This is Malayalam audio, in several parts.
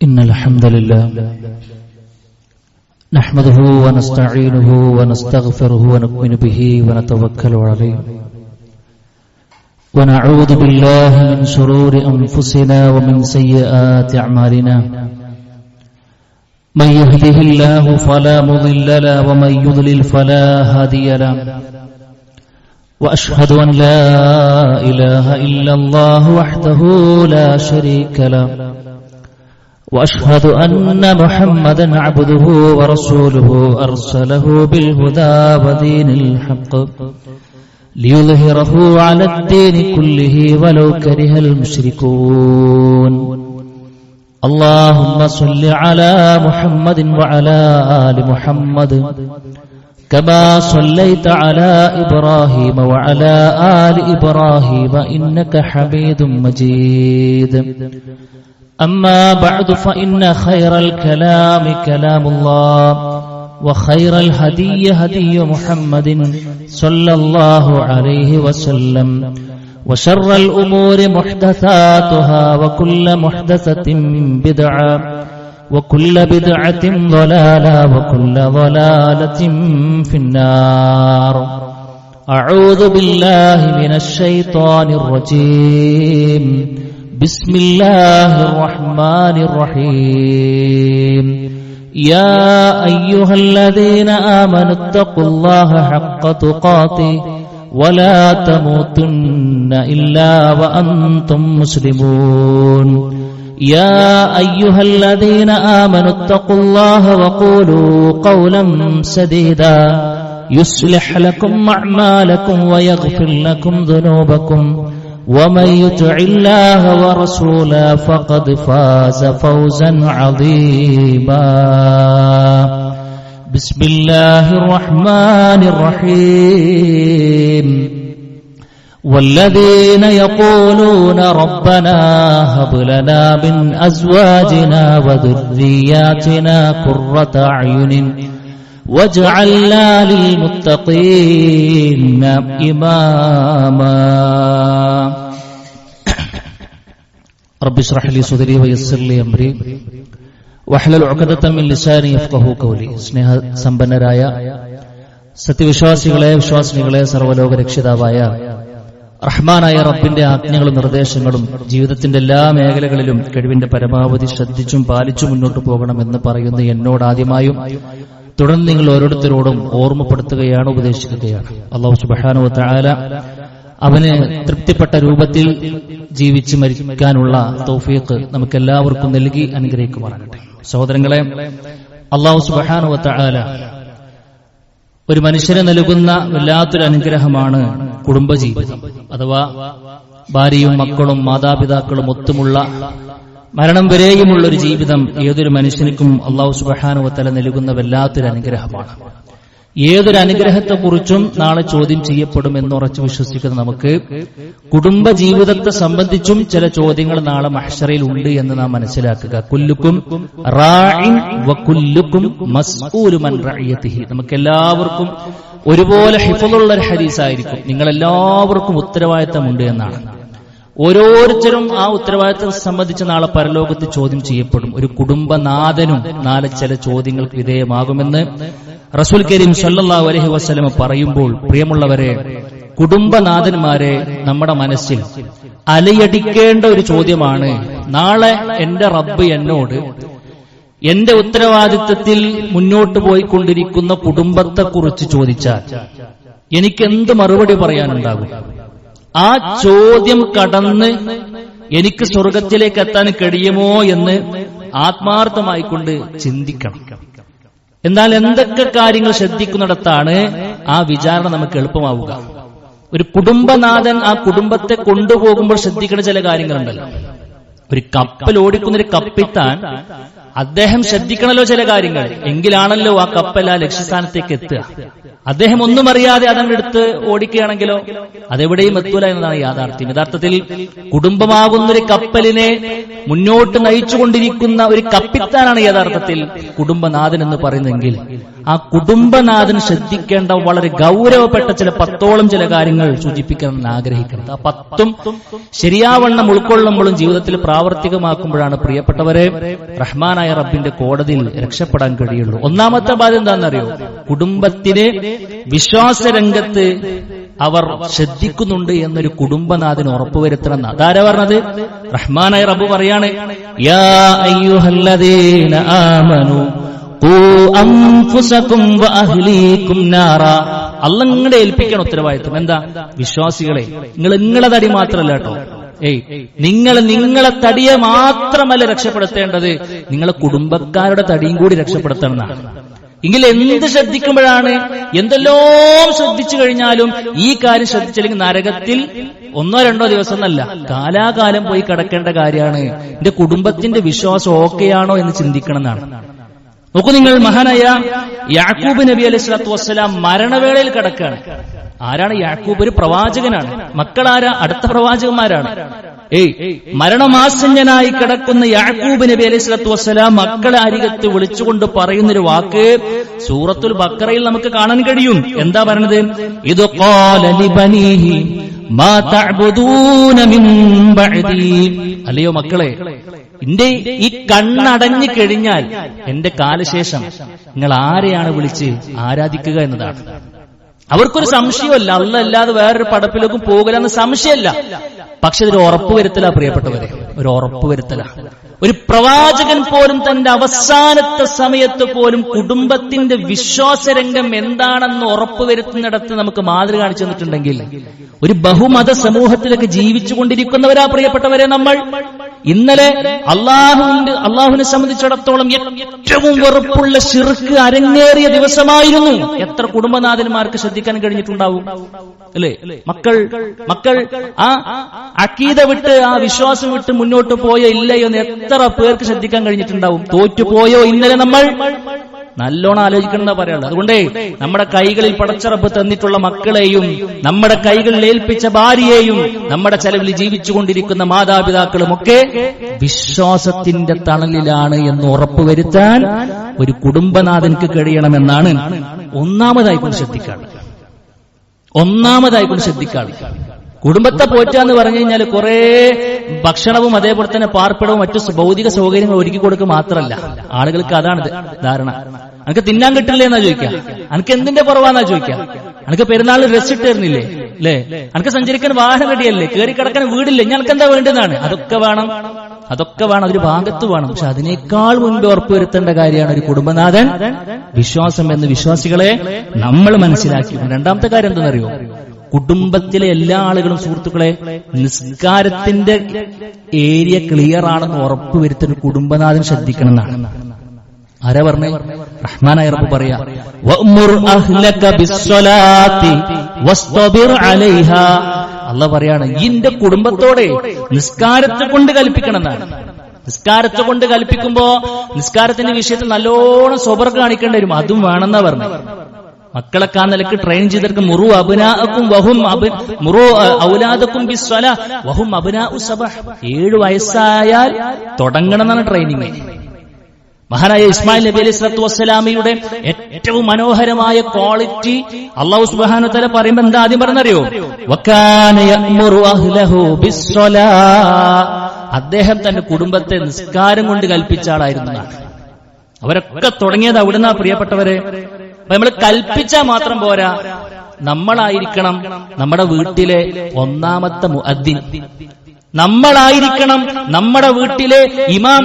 إن الحمد لله نحمده ونستعينه ونستغفره ونؤمن به ونتوكل عليه ونعوذ بالله من شرور أنفسنا ومن سيئات أعمالنا من يهده الله فلا مضل له ومن يضلل فلا هادي له وأشهد أن لا إله إلا الله وحده لا شريك له وأشهد أن محمدا عبده ورسوله أرسله بالهدى ودين الحق ليظهره على الدين كله ولو كره المشركون اللهم صل على محمد وعلى آل محمد كما صليت على إبراهيم وعلى آل إبراهيم إنك حميد مجيد أما بعد فإن خير الكلام كلام الله وخير الهدي هدي محمد صلى الله عليه وسلم وشر الأمور محدثاتها وكل محدثة بدعة وكل بدعة ضلالة وكل ضلالة في النار أعوذ بالله من الشيطان الرجيم بسم الله الرحمن الرحيم يا أيها الذين آمنوا اتقوا الله حق تقاته ولا تموتن إلا وأنتم مسلمون يا أيها الذين آمنوا اتقوا الله وقولوا قولا سديدا يصلح لكم أعمالكم ويغفر لكم ذنوبكم ومن يطع الله ورسوله فقد فاز فوزا عظيما بسم الله الرحمن الرحيم والذين يقولون ربنا هب لنا من أزواجنا وذرياتنا قرة أعين واجعلنا للمتقين إماما رب اشرح لي صدري ويسر لي أمري واحلل عقدة من لساني يفقهوا قولي സ്നേഹ സമ്പന്നരായ സത്യവിശ്വാസികളെ വിശ്വാസിനികളെ സർവ്വലോക രക്ഷിതാവായ റഹ്മാനായ റബ്ബിന്റെ ആജ്ഞകളും നിർദ്ദേശങ്ങളും ജീവിതത്തിന്റെ എല്ലാ മേഖലകളിലും കഴിവിന്റെ പരമാവധി ശ്രദ്ധിച്ചും പാലിച്ചും മുന്നോട്ട് പോകണമെന്ന് പറയുന്ന എന്നോട് ആദ്യമായും തുടർന്ന് നിങ്ങൾ ഓരോരുത്തരോടും ഓർമ്മപ്പെടുത്തുകയാണ്, ഉപദേശിക്കുകയാണ്. അല്ലാഹു സുബ്ഹാനഹു വ തആല അവന് തൃപ്തിപ്പെട്ട രൂപത്തിൽ ജീവിച്ച് മരിക്കാനുള്ള തൗഫീഖ് നമുക്കെല്ലാവർക്കും നൽകി അനുഗ്രഹിക്കുമാറാകട്ടെ. സഹോദരങ്ങളെ, അല്ലാഹു സുബ്ഹാനഹു വ തആല ഒരു മനുഷ്യന് നൽകുന്ന വല്ലാത്തൊരു അനുഗ്രഹമാണ് കുടുംബജീവിതം, അഥവാ ഭാര്യയും മക്കളും മാതാപിതാക്കളും ഒത്തുമുള്ള മരണം വരെയുമുള്ള ഒരു ജീവിതം ഏതൊരു മനുഷ്യനും അല്ലാഹു സുബ്ഹാനഹു വ തആല നൽകുന്ന വല്ലാത്തൊരു അനുഗ്രഹമാണ്. ഏതൊരു അനുഗ്രഹത്തെക്കുറിച്ചും നാളെ ചോദ്യം ചെയ്യപ്പെടും എന്നുറച്ചു വിശ്വസിക്കുന്ന നമുക്ക് കുടുംബ ജീവിതത്തെ സംബന്ധിച്ചും ചില ചോദ്യങ്ങൾ നാളെ മഹ്ശറിൽ ഉണ്ട് എന്ന് നാം മനസ്സിലാക്കുക. കുല്ലുക്കും റാഇൻ വകുല്ലുക്കും മസ്ഊലുൻ അൻ റഇയതിഹി. നമുക്കെല്ലാവർക്കും ഒരുപോലെ ഹിഫ്ളുള്ള ഒരു ഹദീസായിരിക്കും. നിങ്ങളെല്ലാവർക്കും ഉത്തരവാദിത്തമുണ്ട് എന്നാണ്. ഓരോരുത്തരും ആ ഉത്തരവാദിത്തത്തെ സംബന്ധിച്ച് നാളെ പരലോകത്ത് ചോദ്യം ചെയ്യപ്പെടും. ഒരു കുടുംബനാഥനും നാളെ ചില ചോദ്യങ്ങൾക്ക് വിധേയമാകുമെന്ന് റസൂൽ കരീം സല്ലല്ലാഹു അലൈഹി വസല്ലം പറയുമ്പോൾ, പ്രിയമുള്ളവരെ, കുടുംബനാഥന്മാരെ നമ്മുടെ മനസ്സിൽ അലയടിക്കേണ്ട ഒരു ചോദ്യമാണ്. നാളെ എന്റെ റബ്ബ് എന്നോട് എന്റെ ഉത്തരവാദിത്തത്തിൽ മുന്നോട്ട് പോയിക്കൊണ്ടിരിക്കുന്ന കുടുംബത്തെക്കുറിച്ച് ചോദിച്ചാൽ എനിക്ക് എന്ത് മറുപടി പറയാനുണ്ടാകും? ആ ചോദ്യം കടന്ന് എനിക്ക് സ്വർഗത്തിലേക്ക് എത്താൻ കഴിയുമോ എന്ന് ആത്മാർത്ഥമായിക്കൊണ്ട് ചിന്തിക്കണം. എന്നാൽ എന്തൊക്കെ കാര്യങ്ങൾ ശ്രദ്ധിക്കുന്നിടത്താണ് ആ വിചാരണ നമുക്ക് എളുപ്പമാവുക. ഒരു കുടുംബനാഥൻ ആ കുടുംബത്തെ കൊണ്ടുപോകുമ്പോൾ ശ്രദ്ധിക്കേണ്ട ചില കാര്യങ്ങളുണ്ടല്ലോ. ഒരു കപ്പൽ ഓടിക്കുന്ന ഒരു കപ്പിത്താൻ അദ്ദേഹം ശ്രദ്ധിക്കണല്ലോ ചില കാര്യങ്ങൾ, എങ്കിലാണല്ലോ ആ കപ്പൽ ആ ലക്ഷ്യസ്ഥാനത്തേക്ക് എത്തുക. അദ്ദേഹം ഒന്നും അറിയാതെ അതങ്ങെടുത്ത് ഓടിക്കുകയാണെങ്കിലോ അതെവിടെയും എത്തൂല എന്നതാണ് യാഥാർത്ഥ്യം. യഥാർത്ഥത്തിൽ കുടുംബമാകുന്ന ഒരു കപ്പലിനെ മുന്നോട്ട് നയിച്ചുകൊണ്ടിരിക്കുന്ന ഒരു കപ്പിത്താനാണ് യഥാർത്ഥത്തിൽ കുടുംബനാഥൻ എന്ന് പറയുന്നതെങ്കിൽ ആ കുടുംബനാഥൻ ശ്രദ്ധിക്കേണ്ട വളരെ ഗൗരവപ്പെട്ട ചില 10ഓളം ചില കാര്യങ്ങൾ സൂചിപ്പിക്കാൻ ആഗ്രഹിക്കുന്നത്. ആ 10ഉം ശരിയാവണ്ണം ഉൾക്കൊള്ളുമ്പോഴും ജീവിതത്തിൽ പ്രാവർത്തികമാക്കുമ്പോഴാണ് പ്രിയപ്പെട്ടവരെ റഹ്മാനായ റബ്ബിന്റെ കോടതിയിൽ രക്ഷപ്പെടാൻ കഴിയുള്ളൂ. ഒന്നാമത്തെ ബാധ്യത എന്താണെന്നറിയോ? കുടുംബത്തിന് വിശ്വാസരംഗത്ത് അവർ ശ്രദ്ധിക്കുന്നുണ്ട് എന്നൊരു കുടുംബനാഥന് ഉറപ്പുവരുത്തണം. അതാരാ പറഞ്ഞത്? റഹ്മാനായ റബ്ബ് പറയാണ്, യാ അയ്യുഹല്ലദീന ആമനൂ ഖൂ അൻഫുസകും വഅഹ്ലീകും നാറാ. അല്ലാഹ് നിങ്ങളെ ഏൽപ്പിക്കണ ഉത്തരവാദിത്വം എന്താ? വിശ്വാസികളെ, നിങ്ങളെ തടി മാത്രമല്ല കേട്ടോ, നിങ്ങളെ തടിയെ മാത്രമല്ല രക്ഷപ്പെടുത്തേണ്ടത്, നിങ്ങളെ കുടുംബക്കാരുടെ തടിയും കൂടി രക്ഷപ്പെടുത്തണമെന്നാണ്. എങ്കിൽ എന്ത് ശ്രദ്ധിക്കുമ്പോഴാണ്? എന്തെല്ലാം ശ്രദ്ധിച്ചു കഴിഞ്ഞാലും ഈ കാര്യം ശ്രദ്ധിച്ചില്ലെങ്കിൽ നരകത്തിൽ 1-2 ദിവസം എന്നല്ല, കാലാകാലം പോയി കിടക്കേണ്ട കാര്യമാണ്. എന്റെ കുടുംബത്തിന്റെ വിശ്വാസം ഓക്കെയാണോ എന്ന് ചിന്തിക്കണം എന്നാണ്. നോക്കൂ നിങ്ങൾ, മഹാനായ യാക്കൂബ് നബി അലൈഹി സ്വലാത്തു വസ്സലാം മരണവേളയിൽ കിടക്കുകയാണ്. ആരാണ് യാക്കൂബ്? ഒരു പ്രവാചകനാണ്. മക്കളാരാ? അടുത്ത പ്രവാചകന്മാരാണ്. മരണമാസന്നനായി കിടക്കുന്ന യാക്കൂബ് നബി അലൈഹി സ്വലാത്തു വസ്സലാം മക്കളെ അരികത്ത് വിളിച്ചുകൊണ്ട് പറയുന്നൊരു വാക്ക് സൂറത്തുൽ ബഖറയിൽ നമുക്ക് കാണാൻ കഴിയും. എന്താ പറയണത്? ഇത് ഖാല ലിബനീഹി മാ തഅബുദൂന മിൻ ബഅദി. അല്ലയോ മക്കളെ, എന്റെ ഈ കണ്ണടഞ്ഞു കഴിഞ്ഞാൽ എന്റെ കാലശേഷം നിങ്ങൾ ആരെയാണ് വിളിച്ച് ആരാധിക്കുക എന്നതാണ്. അവർക്കൊരു സംശയമല്ല, അല്ലാഹ് അല്ലാതെ വേറൊരു പടപ്പിലേക്കും പോകലെന്ന് സംശയമല്ല. പക്ഷെ ഇതൊരു ഉറപ്പുവരുത്തല പ്രിയപ്പെട്ടവരെ, ഒരു ഉറപ്പുവരുത്തല. ഒരു പ്രവാചകൻ പോലും തന്റെ അവസാനത്തെ സമയത്ത് പോലും കുടുംബത്തിന്റെ വിശ്വാസരംഗം എന്താണെന്ന് ഉറപ്പുവരുത്തുന്നിടത്ത് നമുക്ക് മാതൃക കാണിച്ചു തന്നിട്ടുണ്ടെങ്കിൽ ഒരു ബഹുമത സമൂഹത്തിലൊക്കെ ജീവിച്ചുകൊണ്ടിരിക്കുന്നവരാ പ്രിയപ്പെട്ടവരെ നമ്മൾ. ഇന്നലെ അള്ളാഹുവിനെ സംബന്ധിച്ചിടത്തോളം ഏറ്റവും വെറുപ്പുള്ള ശിർക്ക് അരങ്ങേറിയ ദിവസമായിരുന്നു. എത്ര കുടുംബനാഥന്മാർക്ക് ശ്രദ്ധിക്കാൻ കഴിഞ്ഞിട്ടുണ്ടാവും അല്ലേ? മക്കൾ ആ അഖീദ വിട്ട്, ആ വിശ്വാസം വിട്ട് മുന്നോട്ട് പോയോ ഇല്ലയോ എന്ന് എത്ര പേർക്ക് ശ്രദ്ധിക്കാൻ കഴിഞ്ഞിട്ടുണ്ടാവും? തോറ്റുപോയോ ഇന്നലെ നമ്മൾ? നല്ലോണം ആലോചിക്കണം പറയാനുള്ളത്. അതുകൊണ്ടേ നമ്മുടെ കൈകളിൽ പടച്ചറബ് തന്നിട്ടുള്ള മക്കളെയും നമ്മുടെ കൈകളിൽ ഏൽപ്പിച്ച ഭാര്യയെയും നമ്മുടെ ചെലവിൽ ജീവിച്ചുകൊണ്ടിരിക്കുന്ന മാതാപിതാക്കളുമൊക്കെ വിശ്വാസത്തിന്റെ തണലിലാണ് എന്ന് ഉറപ്പുവരുത്താൻ ഒരു കുടുംബനാഥൻക്ക് കഴിയണമെന്നാണ് ഒന്നാമതായി കൊണ്ട് ശ്രദ്ധിക്കാറ്. കുടുംബത്തെ പോറ്റാന്ന് പറഞ്ഞു കഴിഞ്ഞാൽ കുറെ ഭക്ഷണവും അതേപോലെ തന്നെ പാർപ്പിടവും മറ്റു ഭൗതിക സൗകര്യങ്ങൾ ഒരുക്കി കൊടുക്കുക മാത്രമല്ല. ആളുകൾക്ക് അതാണ് ധാരണ. അനക്ക് തിന്നാൻ കിട്ടില്ലേ എന്നാ ചോദിക്കാം, അനക്ക് എന്തിന്റെ കുറവാന്നാ ചോദിക്കാം, അനക്ക് പെരുന്നാളിൽ ഡ്രസ് ഇട്ടിരുന്നില്ലേ അല്ലേ, അനക്ക് സഞ്ചരിക്കാൻ വാഹനം റെഡിയല്ലേ, കയറി കിടക്കാൻ വീടില്ലേ, ഞങ്ങൾക്ക് എന്താ വേണ്ടതാണ്? അതൊക്കെ വേണം, അതൊരു ഭാഗത്ത് വേണം. പക്ഷെ അതിനേക്കാൾ മുൻപ് ഉറപ്പുവരുത്തേണ്ട കാര്യമാണ് ഒരു കുടുംബനാഥൻ വിശ്വാസം എന്ന് വിശ്വാസികളെ നമ്മൾ മനസ്സിലാക്കി. രണ്ടാമത്തെ കാര്യം എന്തെന്നറിയോ? കുടുംബത്തിലെ എല്ലാ ആളുകളും, സുഹൃത്തുക്കളെ, നിസ്കാരത്തിന്റെ ഏരിയ ക്ലിയർ ആണെന്ന് ഉറപ്പുവരുത്തുന്ന കുടുംബനാഥൻ ശ്രദ്ധിക്കണം എന്നാണ്. ആരാ പറഞ്ഞേ? റഹ്മാനായ റബ്ബ് പറയാ, വഅ്മുർ അഹ്ലക ബിസ്സലാത്തി വസ്തബിർ അലൈഹാ. അല്ലാഹ് പറയാണ്, ഇന്റെ കുടുംബത്തോടെ നിസ്കാരത്തെ കൊണ്ട് കൽപ്പിക്കണം എന്നാണ്. നിസ്കാരത്തെ കൊണ്ട് കൽപ്പിക്കുമ്പോ നിസ്കാരത്തിന്റെ വിഷയത്തിൽ നല്ലോണം സ്വബർ കാണിക്കേണ്ടി വരും. അതും വേണമെന്നാ പറഞ്ഞു. മക്കളൊക്കെ ആ നിലക്ക് ട്രെയിൻ ചെയ്തെടുക്കും. മുറു അബ്നാഅക്കും വഹും മുറു ഔലാദക്കും ബിസ്സലാ വഹും അബ്നാഉ സബഹ്. 7 വയസ്സായാൽ തുടങ്ങണമെന്നാണ് ട്രെയിനിങ്. മഹാനായ ഇസ്മായിൽ നബി അലൈഹി സ്വലാത്തു വസ്സലാമയുടെ ഏറ്റവും മനോഹരമായ ക്വാളിറ്റി അല്ലാഹു സുബ്ഹാനഹു വ തആല പറയുമ്പോൾ എന്താ ആദ്യം പറഞ്ഞറിയോ? വകാന യഅ്മുറു അഹ്ലഹു ബിസ്സലാ. അദ്ദേഹം തന്റെ കുടുംബത്തെ നിസ്കാരം കൊണ്ട് കൽപ്പിച്ച ആളായിരുന്നു. അവരൊക്കെ തുടങ്ങിയത് അവിടുന്ന്. പ്രിയപ്പെട്ടവരെ, നമ്മൾ കൽപ്പിച്ചാൽ മാത്രം പോരാ, നമ്മളായിരിക്കണം നമ്മുടെ വീട്ടിലെ ഒന്നാമത്തെ മുഅദ്ദിൻ, നമ്മളായിരിക്കണം നമ്മുടെ വീട്ടിലെ ഇമാം,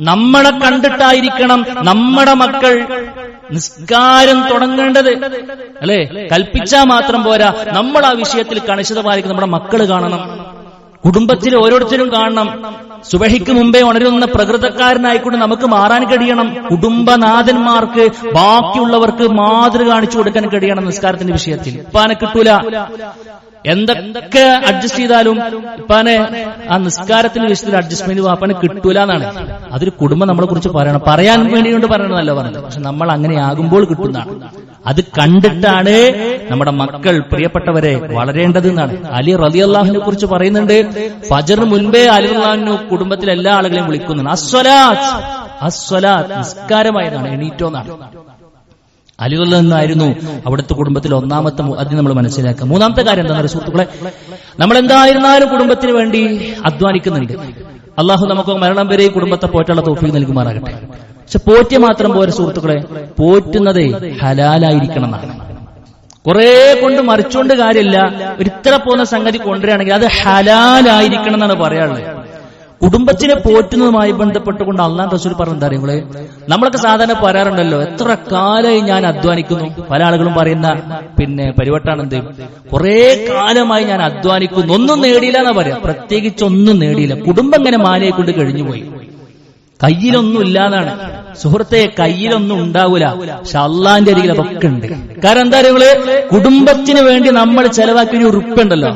നമ്മളെ കണ്ടിട്ടായിരിക്കണം നമ്മുടെ മക്കൾ നിസ്കാരം തുടങ്ങേണ്ടത് അല്ലെ. കൽപ്പിച്ചാൽ മാത്രം പോരാ, നമ്മൾ ആ വിഷയത്തിൽ കണിശത പാലിക്കുന്ന നമ്മുടെ മക്കൾ കാണണം, കുടുംബത്തിലെ ഓരോരുത്തരും കാണണം. സുബഹിക്ക് മുമ്പേ ഉണരുന്ന പ്രകൃതക്കാരനായിക്കൊണ്ട് നമുക്ക് മാറാൻ കഴിയണം. കുടുംബനാഥന്മാർക്ക്, ബാക്കിയുള്ളവർക്ക് മാതൃക കാണിച്ചു കൊടുക്കാൻ കഴിയണം നിസ്കാരത്തിന്റെ വിഷയത്തിൽ. ഇപ്പാനെ കിട്ടൂല, എന്തൊക്കെ അഡ്ജസ്റ്റ് ചെയ്താലും ഇപ്പാനെ ആ നിസ്കാരത്തിന്റെ വിഷയത്തിൽ അഡ്ജസ്റ്റ്മെന്റ് വാപ്പാനെ കിട്ടൂല എന്നാണ്. അതൊരു കുടുംബം നമ്മളെ കുറിച്ച് പറയണം. പറയാൻ വേണ്ടിക്കൊണ്ട് പറയണമെന്നല്ല പറഞ്ഞത്, പക്ഷെ നമ്മൾ അങ്ങനെ ആകുമ്പോൾ കിട്ടുന്നതാണ്. അത് കണ്ടിട്ടാണ് നമ്മുടെ മക്കൾ, പ്രിയപ്പെട്ടവരെ, വളരേണ്ടത് എന്നാണ്. അലി റളിയല്ലാഹുവിനെ കുറിച്ച് പറയുന്നുണ്ട്, ഫജറിന് മുൻപേ അലി റളിയല്ലാഹു കുടുംബത്തിലെ എല്ലാ ആളുകളെയും വിളിക്കുന്നുണ്ട്. അസ്വലാത്ത്, അസ്വലാത്ത്, നിസ്കാരമായതാണ്, എണീറ്റോന്നാണ്. അലികളിൽ നിന്നായിരുന്നു അവിടുത്തെ കുടുംബത്തിൽ ഒന്നാമത്തെ അത് നമ്മൾ മനസ്സിലാക്കുക. മൂന്നാമത്തെ കാര്യം എന്താണ് സുഹൃത്തുക്കളെ, നമ്മൾ എന്തായിരുന്നാലും കുടുംബത്തിന് വേണ്ടി അധ്വാനിക്കുന്നുണ്ട്. അള്ളാഹു നമുക്ക് മരണം വരെ കുടുംബത്തെ പോറ്റാനുള്ള തൗഫീഖ് നൽകുമാറാകട്ടെ. പക്ഷെ പോറ്റിയ മാത്രം പോരെ സുഹൃത്തുക്കളെ, പോറ്റുന്നതേ ഹലാലായിരിക്കണം എന്നാണ്. കുറെ കൊണ്ട് മറിച്ചുകൊണ്ട് കാര്യമില്ല, ഒരിത്ര പോകുന്ന സംഗതി കൊണ്ടുവരികയാണെങ്കിൽ അത് ഹലാലായിരിക്കണം എന്നാണ് പറയാനുള്ളത്. കുടുംബത്തിനെ പോറ്റുന്നതുമായി ബന്ധപ്പെട്ടുകൊണ്ട് അള്ളാഹു റസൂൽ പറഞ്ഞ കാര്യങ്ങള് നമ്മളൊക്കെ സാധാരണ പറയാറുണ്ടല്ലോ, എത്ര കാലമായി ഞാൻ അധ്വാനിക്കുന്നു. പല ആളുകളും പറയുന്ന പരിവട്ടാണെന്ത്, കുറെ കാലമായി ഞാൻ അധ്വാനിക്കുന്നു, ഒന്നും നേടിയില്ല എന്നാ പറയാ. പ്രത്യേകിച്ചൊന്നും നേടിയില്ല, കുടുംബം ഇങ്ങനെ മാനയെ കൊണ്ട് കഴിഞ്ഞുപോയി, കയ്യിലൊന്നും ഇല്ലാന്നാണ്. സുഹൃത്തെ, കയ്യിലൊന്നും ഉണ്ടാവൂല, പക്ഷെ അള്ളാന്റെ അരികിൽ അതൊക്കെ ഉണ്ട്. കാരണം എന്താ നിങ്ങള് കുടുംബത്തിന് വേണ്ടി നമ്മൾ ചെലവാക്കിയ ഒരു ഉറുപ്പ്യ ഉണ്ടല്ലോ,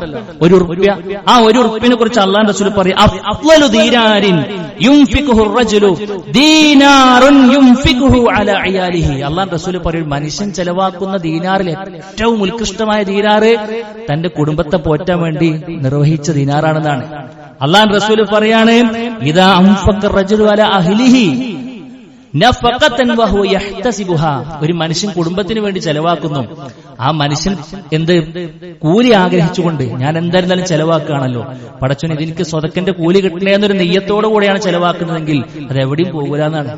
ഒരു ഉറുപ്പ്യ, ആ ഒരു ഉറുപ്പിനെ കുറിച്ച് അള്ളാന്റെ റസൂൽ പറയും, അഫ്ളലു ദീനാരിൻ യുൻഫിഖുഹു റജുലു ദീനാറുൻ യുൻഫിഖുഹു അലാ ഇയാലിഹി. അള്ളാന്റെ റസൂൽ പറയും, മനുഷ്യൻ ചെലവാക്കുന്ന ദീനാറിൽ ഏറ്റവും ഉത്കൃഷ്ടമായ ദീനാറ് തന്റെ കുടുംബത്തെ പോറ്റാൻ വേണ്ടി നിർവഹിച്ച ദീനാറാണെന്നാണ്. അള്ളാന്റെ റസൂൽ പറയാണ്, ഇദാ അൻഫഖ റജുലു അലാ അഹ്ലിഹി നഫഖതൻ വഹു യഹ്തസിബുഹാ. ഒരു മനുഷ്യൻ കുടുംബത്തിന് വേണ്ടി ചെലവാക്കുന്നു, ആ മനുഷ്യൻ കൂലി ആഗ്രഹിച്ചുകൊണ്ട് ഞാൻ എന്തായിരുന്നാലും ചെലവാക്കുകയാണല്ലോ, പടച്ചോൻ ഇതെനിക്ക് സ്വതക്കന്റെ കൂലി കിട്ടണേ എന്നൊരു നെയ്യത്തോടു കൂടെയാണ് ചെലവാക്കുന്നതെങ്കിൽ അതെവിടെയും പോകൂലെന്നാണ്.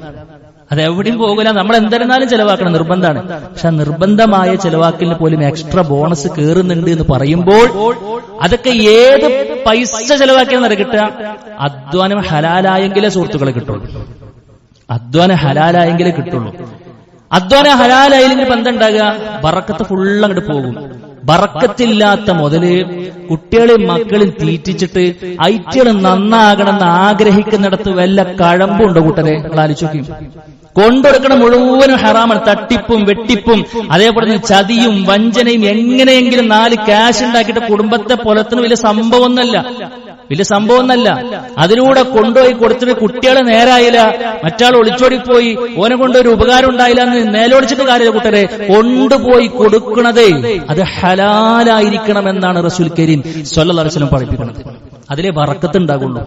അതെവിടെയും പോകില്ല, നമ്മൾ എന്തായിരുന്നാലും ചെലവാക്കണം, നിർബന്ധമാണ്. പക്ഷെ നിർബന്ധമായ ചെലവാക്കലിന് പോലും എക്സ്ട്രാ ബോണസ് കയറുന്നുണ്ട് എന്ന് പറയുമ്പോൾ അതൊക്കെ ഏത് പൈസ ചെലവാക്കിയെന്നറിയ കിട്ടുക, അധ്വാനം ഹലാലായെങ്കിലേ സുഹൃത്തുക്കളെ കിട്ടുള്ളൂ. അധ്വാനം ഹലാലായെങ്കിലേ കിട്ടുള്ളൂ. അധ്വാനം ഹലാലായില്ലെങ്കിൽ ഇപ്പം എന്തുണ്ടാകുക, ബറക്കത്ത് ഫുള്ള് അങ്ങോട്ട് പോകും. ബറക്കത്തില്ലാത്ത മുതല് കുട്ടികളെയും മക്കളെയും തീറ്റിച്ചിട്ട് ഐറ്റികൾ നന്നാകണമെന്ന് ആഗ്രഹിക്കുന്നിടത്ത് വല്ല കഴമ്പുണ്ടോ കൂട്ടരെ? നിങ്ങൾ ആലോചിക്കും. കൊണ്ടുകൊടുക്കണ മുഴുവനും ഹറാമാണ്, തട്ടിപ്പും വെട്ടിപ്പും അതേപോലെ തന്നെ ചതിയും വഞ്ചനയും. എങ്ങനെയെങ്കിലും 4 ക്യാഷ് ഉണ്ടാക്കിയിട്ട് കുടുംബത്തെ പുലർത്തുന്ന വലിയ സംഭവമൊന്നല്ല. അതിലൂടെ കൊണ്ടുപോയി കൊടുത്തിട്ട് കുട്ടികളെ നേരായില്ല, മറ്റാൾ ഒളിച്ചോടിപ്പോയി, ഓനെ കൊണ്ടൊരു ഉപകാരം ഉണ്ടായില്ല എന്ന് നേലോടിച്ചിട്ട് കാര്യമില്ല കൂട്ടരെ. കൊണ്ടുപോയി കൊടുക്കണതേ അത് ഹലാലായിരിക്കണമെന്നാണ് റസൂൽ കരീം സ്വല്ലല്ലാഹു അലൈഹി വസല്ലം പഠിപ്പിക്കുന്നത്. അതിലെ ബറക്കത്ത് ഉണ്ടാകുള്ളൂ.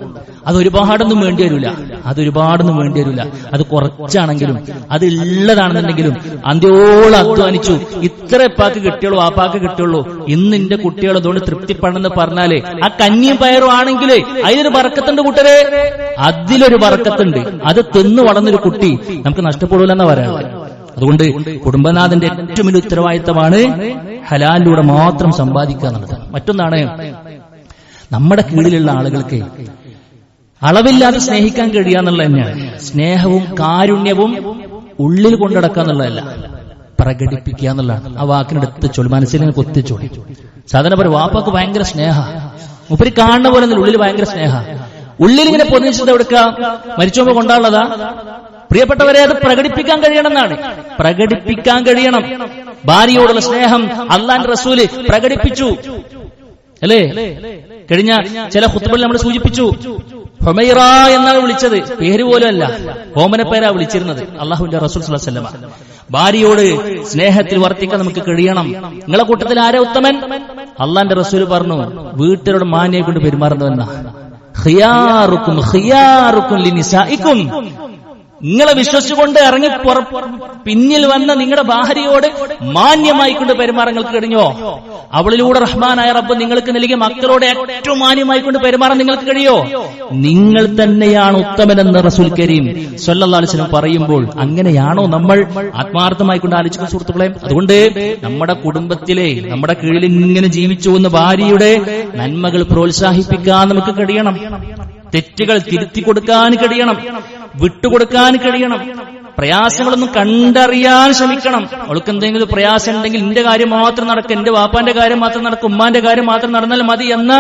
അതൊരുപാടൊന്നും വേണ്ടി വരില്ല, അത് കുറച്ചാണെങ്കിലും അത് ഉള്ളതാണെന്നുണ്ടെങ്കിലും അന്ത്യോളം അധ്വാനിച്ചു, ഇത്ര പാക്ക് കിട്ടിയുള്ളൂ, ആ പാക്ക് കിട്ടിയുള്ളൂ, ഇന്ന് എന്റെ കുട്ടികൾ അതുകൊണ്ട് തൃപ്തിപ്പെടണമെന്ന് പറഞ്ഞാലേ ആ കഞ്ഞിയും പയറും ആണെങ്കിലേ അതിലൊരു ബറക്കത്തുണ്ട് കൂട്ടരെ, അതിലൊരു ബറക്കത്തുണ്ട്. അത് തിന്നു വളർന്നൊരു കുട്ടി നമുക്ക് നഷ്ടപ്പെടൂലെന്നാ പറയാറ്. അതുകൊണ്ട് കുടുംബനാഥന്റെ ഏറ്റവും വലിയ ഉത്തരവാദിത്തമാണ് ഹലാലിലൂടെ മാത്രം സമ്പാദിക്കുക എന്നുള്ളത്. മറ്റൊന്നാണ്, നമ്മുടെ കീഴിലുള്ള ആളുകൾക്ക് അളവില്ലാതെ സ്നേഹിക്കാൻ കഴിയുക എന്നുള്ളത് തന്നെയാണ്. സ്നേഹവും കാരുണ്യവും ഉള്ളിൽ കൊണ്ടടക്കുക എന്നുള്ളതല്ല, പ്രകടിപ്പിക്കുക എന്നുള്ളതാണ്. ആ വാക്കിനടുത്ത് ചൊല്ലി മനസ്സിനെ കൊത്തിച്ചോളി. സാധാരണ പറയും, വാപ്പാക്ക് ഭയങ്കര സ്നേഹ, മുപ്പരി കാണുന്ന പോലെ ഉള്ളിൽ ഭയങ്കര സ്നേഹ. ഉള്ളിൽ ഇങ്ങനെ പൊന്നിച്ചത് എടുക്കുക, മരിച്ചോമ്പോ കൊണ്ടാളതാ. പ്രിയപ്പെട്ടവരെ, അത് പ്രകടിപ്പിക്കാൻ കഴിയണം എന്നാണ്. പ്രകടിപ്പിക്കാൻ കഴിയണം. ഭാര്യയോടുള്ള സ്നേഹം അല്ലാഹുവിന്റെ റസൂല് പ്രകടിപ്പിച്ചു അല്ലേ? കഴിഞ്ഞ ചില ഖുത്ബകളിൽ നമ്മൾ സൂചിപ്പിച്ചു, ഹുമൈറ എന്നാണ് വിളിച്ചത്, പേര് പോലും അല്ല, ഓമന പേരാ വിളിച്ചിരുന്നത് അള്ളാഹുവിന്റെ റസൂൽ സ്വല്ലല്ലാഹു അലൈഹി വസല്ലം. ഭാര്യയോട് സ്നേഹത്തിൽ വർത്തിക്കാൻ നമുക്ക് കഴിയണം. നിങ്ങളെ കൂട്ടത്തിൽ ആരാ ഉത്തമൻ? അള്ളാന്റെ റസൂൽ പറഞ്ഞു, വീട്ടിലോട് മാന്യെ കൊണ്ട് പെരുമാറുന്നവെന്ന. ഖിയാറുക്കും ഖിയാറുക്കും ലിനിസാഇക്കും. നിങ്ങളെ വിശ്വസിച്ചുകൊണ്ട് ഇറങ്ങി പിന്നിൽ വന്ന നിങ്ങളുടെ ഭാര്യയോട് മാന്യമായി കൊണ്ട് പെരുമാറാൻ നിങ്ങൾക്ക് കഴിഞ്ഞോ? അവളിലൂടെ റഹ്മാനായ റബ്ബ് നിങ്ങൾക്ക് നൽകിയ മക്കളോട് ഏറ്റവും മാന്യമായി കൊണ്ട് പെരുമാറാൻ നിങ്ങൾക്ക് കഴിയോ? നിങ്ങൾ തന്നെയാണ് ഉത്തമനെന്ന് റസൂൽ കരീം സ്വല്ലല്ലാഹു അലൈഹി വസല്ലം പറയുമ്പോൾ അങ്ങനെയാണോ നമ്മൾ ആത്മാർത്ഥമായി കൊണ്ട് ആലോചിക്കുന്ന സുഹൃത്തുക്കളെ? അതുകൊണ്ട് നമ്മുടെ കുടുംബത്തിലെ നമ്മുടെ കീഴിൽ ഇങ്ങനെ ജീവിച്ചു വന്ന ഭാര്യയുടെ നന്മകൾ പ്രോത്സാഹിപ്പിക്കാൻ നമുക്ക് കഴിയണം. തെറ്റുകൾ തിരുത്തി കൊടുക്കാൻ കഴിയണം, വിട്ടുകൊടുക്കാൻ കഴിയണം. പ്രയാസങ്ങളൊന്നും കണ്ടറിയാൻ ശ്രമിക്കണം. അവൾക്ക് എന്തെങ്കിലും പ്രയാസം ഉണ്ടെങ്കിൽ എന്റെ കാര്യം മാത്രം നടക്കും, എന്റെ വാപ്പാന്റെ കാര്യം മാത്രം നടക്കും, ഉമ്മാന്റെ കാര്യം മാത്രം നടന്നാൽ മതി എന്ന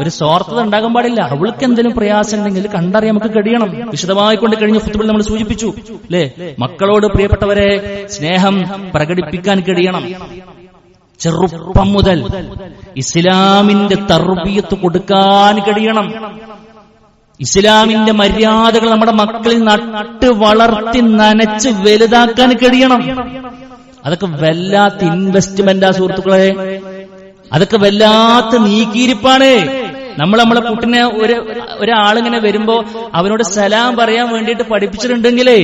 ഒരു സ്വാർത്ഥത ഉണ്ടാകാൻ പാടില്ല. അവൾക്ക് എന്തെങ്കിലും പ്രയാസം ഉണ്ടെങ്കിൽ കണ്ടറിയാൻ നമുക്ക് കഴിയണം. വിശദമായി കൊണ്ട് കഴിഞ്ഞ ഖുത്ബയിൽ നമ്മൾ സൂചിപ്പിച്ചു അല്ലേ? മക്കളോട് പ്രിയപ്പെട്ടവരെ സ്നേഹം പ്രകടിപ്പിക്കാൻ കഴിയണം. ചെറുപ്പം മുതൽ ഇസ്ലാമിന്റെ തർബിയത്ത് കൊടുക്കാൻ കഴിയണം. ഇസ്ലാമിന്റെ മര്യാദകൾ നമ്മുടെ മക്കളിൽ നട്ട് വളർത്തി നനച്ച് വലുതാക്കാൻ കഴിയണം. അതൊക്കെ വല്ലാത്ത ഇൻവെസ്റ്റ്മെന്റാ സുഹൃത്തുക്കളെ, അതൊക്കെ വല്ലാത്ത നീക്കിയിരിപ്പാണ്. നമ്മളെ കുട്ടിനെ ഒരാളിങ്ങനെ വരുമ്പോ അവനോട് സലാം പറയാൻ വേണ്ടിയിട്ട് പഠിപ്പിച്ചിട്ടുണ്ടെങ്കിലേ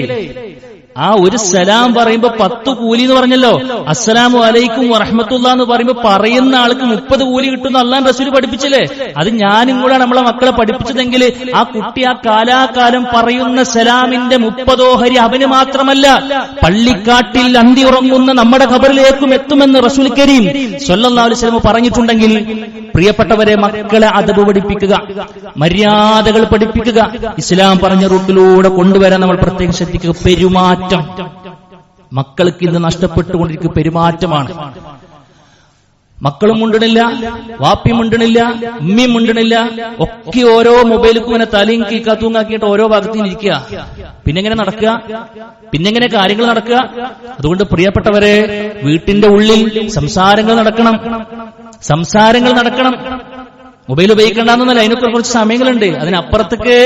ആ ഒരു സലാം പറയുമ്പോ 10 കൂലി എന്ന് പറഞ്ഞല്ലോ. അസ്സലാമു അലൈക്കും വറഹ്മത്തുള്ളാഹി എന്ന് പറയുമ്പോ പറയുന്ന ആൾക്ക് 30 കൂലി കിട്ടുന്ന അല്ലാഹു റസൂൽ പഠിപ്പിച്ചില്ലേ? അത് ഞാനും കൂടെ നമ്മളെ മക്കളെ പഠിപ്പിച്ചതെങ്കിൽ ആ കുട്ടി ആ കാലാകാലം പറയുന്ന സലാമിന്റെ 30 ഓഹരി അവന് മാത്രമല്ല, പള്ളിക്കാട്ടിൽ അന്തി ഉറങ്ങുന്ന നമ്മുടെ ഖബറിലേക്കും എത്തുമെന്ന് റസൂൽ കരീം സ്വല്ലല്ലാഹു അലൈഹി വസല്ലം പറഞ്ഞിട്ടുണ്ടെങ്കിൽ, പ്രിയപ്പെട്ടവരെ, മക്കളെ അദബ് പഠിപ്പിക്കുക, മര്യാദകൾ പഠിപ്പിക്കുക, ഇസ്ലാം പറഞ്ഞ റൂട്ടിലൂടെ കൊണ്ടുവരാൻ നമ്മൾ പ്രത്യേകം ശ്രദ്ധിക്കുക. പെരുമാറ്റം മക്കൾക്ക് ഇന്ന് നഷ്ടപ്പെട്ടുകൊണ്ടിരിക്കുന്ന പെരുമാറ്റമാണ്. മക്കളും മുണ്ടണില്ല, വാപ്പിയും മുണ്ടണില്ല, ഉമ്മയും മുണ്ടണില്ല, ഒക്കെ ഓരോ മൊബൈലിക്കും ഇങ്ങനെ തലയും കീക്കാത്തൂങ്ങാക്കിയിട്ട് ഓരോ ഭാഗത്തും ഇരിക്കുക. പിന്നെങ്ങനെ നടക്കുക? പിന്നെങ്ങനെ കാര്യങ്ങൾ നടക്കുക? അതുകൊണ്ട് പ്രിയപ്പെട്ടവരെ, വീട്ടിന്റെ ഉള്ളിൽ സംസാരങ്ങൾ നടക്കണം. മൊബൈൽ ഉപയോഗിക്കേണ്ടെന്നല്ല, അതിനൊക്കെ കുറച്ച് സമയങ്ങളുണ്ട്. അതിനപ്പുറത്തേക്ക്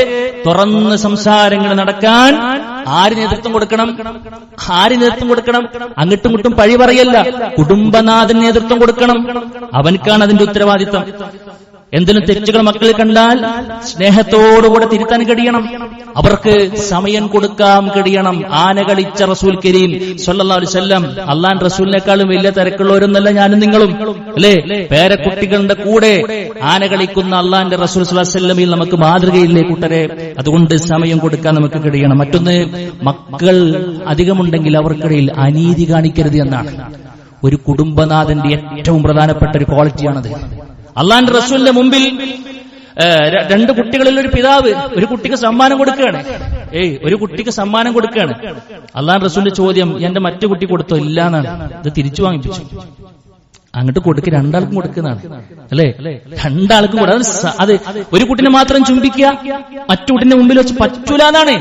തുറന്ന് സംസാരങ്ങൾ നടക്കാൻ ആര് നേതൃത്വം കൊടുക്കണം? അങ്ങോട്ടും ഇങ്ങോട്ടും പഴി പറയല്ല, കുടുംബനാഥൻ നേതൃത്വം കൊടുക്കണം. അവൻക്കാണ് അതിന്റെ ഉത്തരവാദിത്തം. എന്തെങ്കിലും തെറ്റുകൾ മക്കളിൽ കണ്ടാൽ സ്നേഹത്തോടുകൂടെ തിരുത്താൻ കഴിയണം, അവർക്ക് സമയം കൊടുക്കാൻ കഴിയണം. ആന കളിച്ച റസൂൽ കരീം സ്വല്ലല്ലാഹു അലൈഹി വസല്ലം, അല്ലാഹുവിന്റെ റസൂലിനേക്കാളും വലിയ തിരക്കുള്ളവരൊന്നല്ല ഞാനും നിങ്ങളും, അല്ലേ? പേരക്കുട്ടികളുടെ കൂടെ ആന കളിക്കുന്ന അല്ലാഹുവിന്റെ റസൂൽ സ്വല്ലല്ലാഹു അലൈഹി വസല്ലമയിൽ നമുക്ക് മാതൃകയില്ലേ കൂട്ടരെ? അതുകൊണ്ട് സമയം കൊടുക്കാൻ നമുക്ക് കഴിയണം. മറ്റൊന്ന്, മക്കൾ അധികമുണ്ടെങ്കിൽ അവർക്കിടയിൽ അനീതി കാണിക്കരുത് എന്നാണ്. ഒരു കുടുംബനാഥന്റെ ഏറ്റവും പ്രധാനപ്പെട്ട ഒരു ക്വാളിറ്റിയാണത്. അള്ളാന്റെ റസൂലിന്റെ മുമ്പിൽ 2 കുട്ടികളിൽ ഒരു പിതാവ് ഒരു കുട്ടിക്ക് സമ്മാനം കൊടുക്കുകയാണ്. അള്ളാന്റെ റസൂലിന്റെ ചോദ്യം, എന്റെ മറ്റു കുട്ടി കൊടുത്തോ? ഇല്ലാന്നാണ്. ഇത് തിരിച്ചു വാങ്ങിപ്പിച്ചു. അങ്ങോട്ട് കൊടുക്കുക, 2 ആൾക്കും കൊടുക്കുന്നതാണ്, അല്ലേ? 2 ആൾക്കും കൊടുക്കുക. അത് ഒരു കുട്ടിനെ മാത്രം ചുംബിക്കുക, മറ്റു കുട്ടിന്റെ മുമ്പിൽ വെച്ച് പറ്റൂല എന്നാണ്.